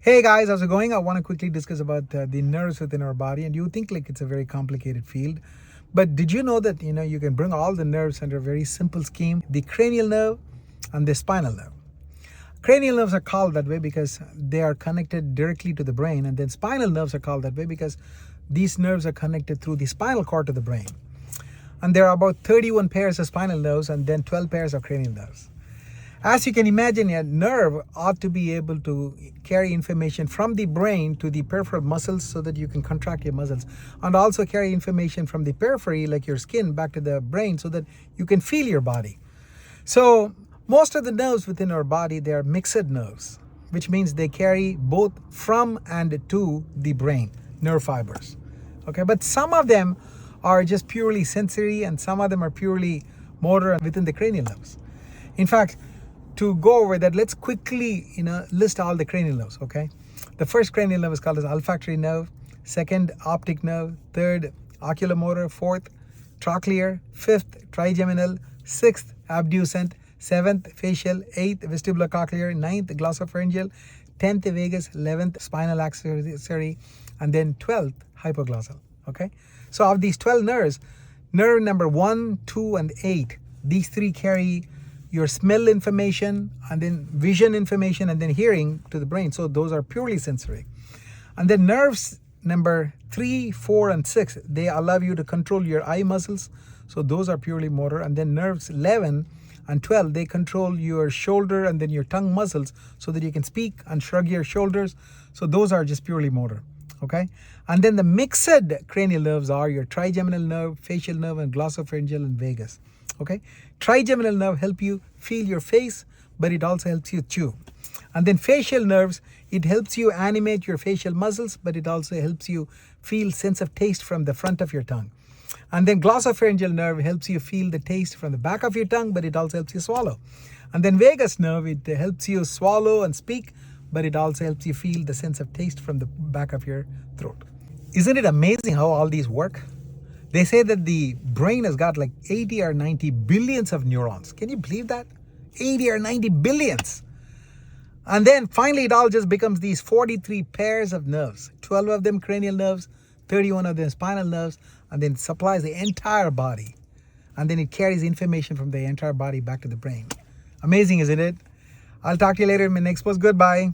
Hey guys, how's it going? I want to quickly discuss about the nerves within our body, and you think like it's a very complicated field, but did you know that you can bring all the nerves under a very simple scheme? The cranial nerve and the spinal nerve. Cranial nerves are called that way because they are connected directly to the brain, and then spinal nerves are called that way because these nerves are connected through the spinal cord to the brain. And there are about 31 pairs of spinal nerves and then 12 pairs of cranial nerves. As you can imagine, a nerve ought to be able to carry information from the brain to the peripheral muscles so that you can contract your muscles, and also carry information from the periphery, like your skin, back to the brain so that you can feel your body. So most of the nerves within our body, they are mixed nerves, which means they carry both from and to the brain, nerve fibers. Okay, but some of them are just purely sensory and some of them are purely motor within the cranial nerves. In fact, to go over that, let's quickly list all the cranial nerves. Okay, the first cranial nerve is called as olfactory nerve, second optic nerve, third oculomotor, fourth trochlear, fifth trigeminal, sixth abducent, seventh facial, eighth vestibulocochlear, ninth glossopharyngeal, 10th vagus, 11th spinal accessory, and then 12th hypoglossal. Okay, so of these 12 nerves, nerve number 1, 2, and 8, these three carry your smell information, and then vision information, and then hearing to the brain. So those are purely sensory. And then nerves number 3, 4, and 6, they allow you to control your eye muscles. So those are purely motor. And then nerves 11 and 12, they control your shoulder and then your tongue muscles so that you can speak and shrug your shoulders. So those are just purely motor. Okay, and then the mixed cranial nerves are your trigeminal nerve, facial nerve, and glossopharyngeal and vagus. Okay, trigeminal nerve help you feel your face, but it also helps you chew. And then facial nerves, it helps you animate your facial muscles, but it also helps you feel sense of taste from the front of your tongue. And then glossopharyngeal nerve helps you feel the taste from the back of your tongue, but it also helps you swallow. And then vagus nerve, it helps you swallow and speak, but it also helps you feel the sense of taste from the back of your throat. Isn't it amazing how all these work? They say that the brain has got like 80 or 90 billions of neurons. Can you believe that? 80 or 90 billions. And then finally it all just becomes these 43 pairs of nerves. 12 of them cranial nerves, 31 of them spinal nerves, and then it supplies the entire body. And then it carries information from the entire body back to the brain. Amazing, isn't it? I'll talk to you later in my next post. Goodbye.